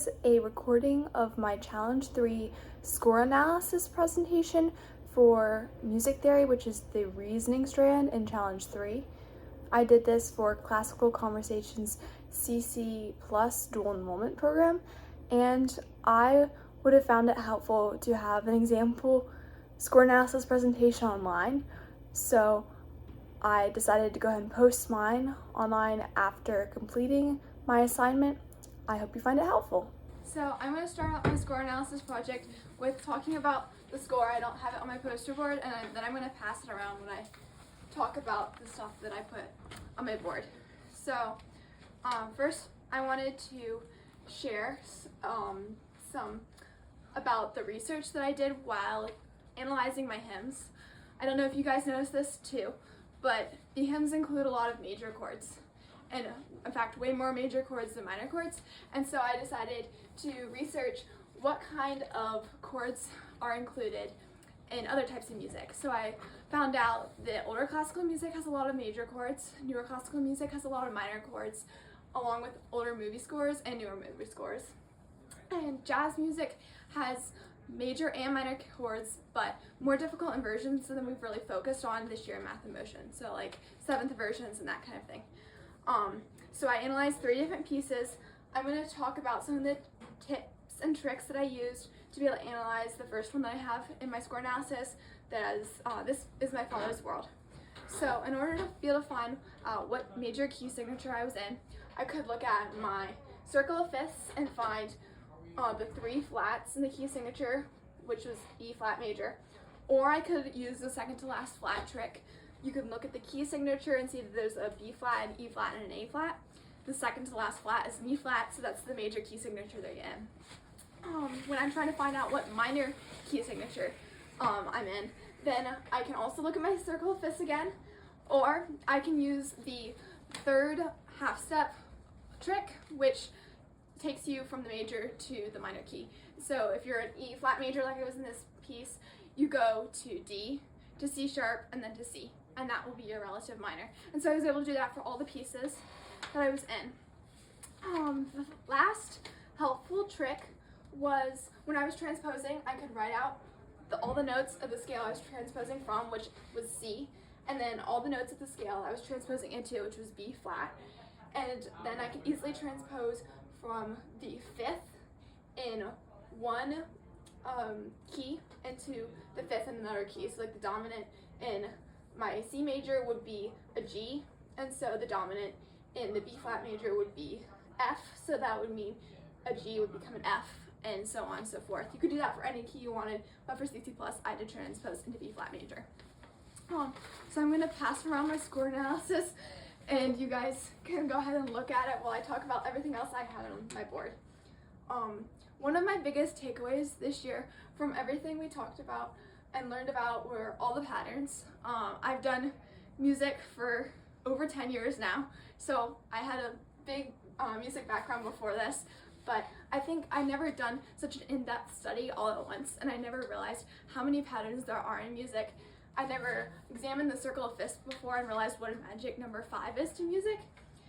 is a recording of my Challenge 3 score analysis presentation for music theory, which is the reasoning strand in Challenge 3. I did this for Classical Conversations CC Plus dual enrollment program, and I would have found it helpful to have an example score analysis presentation online. So I decided to go ahead and post mine online after completing my assignment. I hope you find it helpful. So I'm going to start out my score analysis project with talking about the score. I don't have it on my poster board, and then I'm going to pass it around when I talk about the stuff that I put on my board. So first I wanted to share some about the research that I did while analyzing my hymns. I don't know if you guys noticed this too, but the hymns include a lot of major chords, and in fact way more major chords than minor chords. And so I decided to research what kind of chords are included in other types of music. So I found out that older classical music has a lot of major chords, newer classical music has a lot of minor chords, along with older movie scores and newer movie scores. And jazz music has major and minor chords, but more difficult inversions than we've really focused on this year in Math and Motion. So like seventh inversions and that kind of thing. So I analyzed 3 different pieces. I'm going to talk about some of the tips and tricks that I used to be able to analyze the first one that I have in my score analysis. That is, this is my Father's World. So in order to be able to find what major key signature I was in, I could look at my circle of fifths and find the 3 flats in the key signature, which was E flat major, or I could use the second to last flat trick. You can look at the key signature and see that there's a B flat, an E flat, and an A flat. The second to last flat is an E flat, so that's the major key signature they're in. When I'm trying to find out what minor key signature I'm in, then I can also look at my circle of fifths again, or I can use the third half step trick, which takes you from the major to the minor key. So if you're an E flat major like I was in this piece, you go to D, to C sharp, and then to C, and that will be your relative minor. And so I was able to do that for all the pieces that I was in. The last helpful trick was when I was transposing, I could write out all the notes of the scale I was transposing from, which was C, and then all the notes of the scale I was transposing into, which was B flat. And then I could easily transpose from the fifth in one key into the fifth in another key. So like the dominant in my C major would be a G, and so the dominant in the B flat major would be F, so that would mean a G would become an F, and so on and so forth. You could do that for any key you wanted, but for CC Plus I did transpose into B flat major. So I'm going to pass around my score analysis, and you guys can go ahead and look at it while I talk about everything else I had on my board. One of my biggest takeaways this year from everything we talked about and learned about were all the patterns. I've done music for over 10 years now, so I had a big music background before this, but I think I've never done such an in-depth study all at once, and I never realized how many patterns there are in music. I never examined the circle of fifths before and realized what a magic number 5 is to music,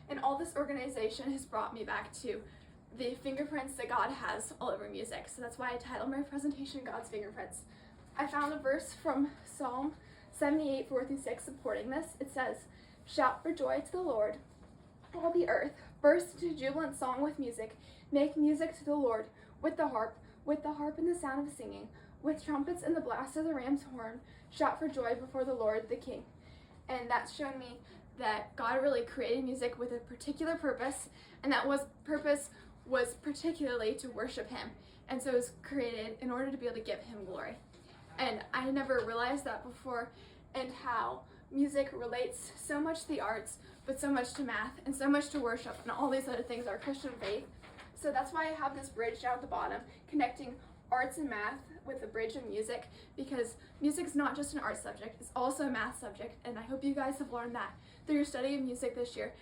and all this organization has brought me back to the fingerprints that God has all over music. So that's why I titled my presentation God's Fingerprints. I found a verse from Psalm 78, 4-6 supporting this. It says, "Shout for joy to the Lord, all the earth, burst into jubilant song with music, make music to the Lord with the harp and the sound of singing, with trumpets and the blast of the ram's horn, shout for joy before the Lord the King." And that's shown me that God really created music with a particular purpose, and that purpose was particularly to worship Him. And so it was created in order to be able to give Him glory. And I never realized that before, and how music relates so much to the arts, but so much to math, and so much to worship, and all these other things, our Christian faith. So that's why I have this bridge down at the bottom, connecting arts and math with a bridge of music, because music's not just an art subject, it's also a math subject, and I hope you guys have learned that through your study of music this year,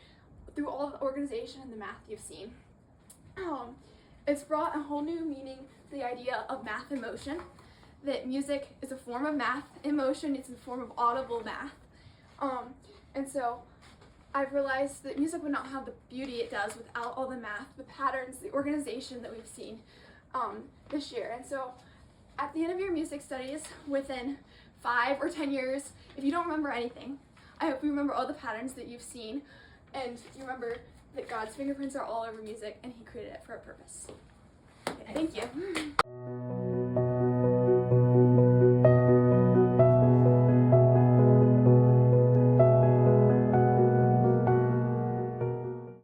through all the organization and the math you've seen. It's brought a whole new meaning to the idea of math in motion, that music is a form of math in motion, it's a form of audible math. And so I've realized that music would not have the beauty it does without all the math, the patterns, the organization that we've seen this year. And so at the end of your music studies, within 5 or 10 years, if you don't remember anything, I hope you remember all the patterns that you've seen, and you remember that God's fingerprints are all over music and He created it for a purpose. Okay, thank you.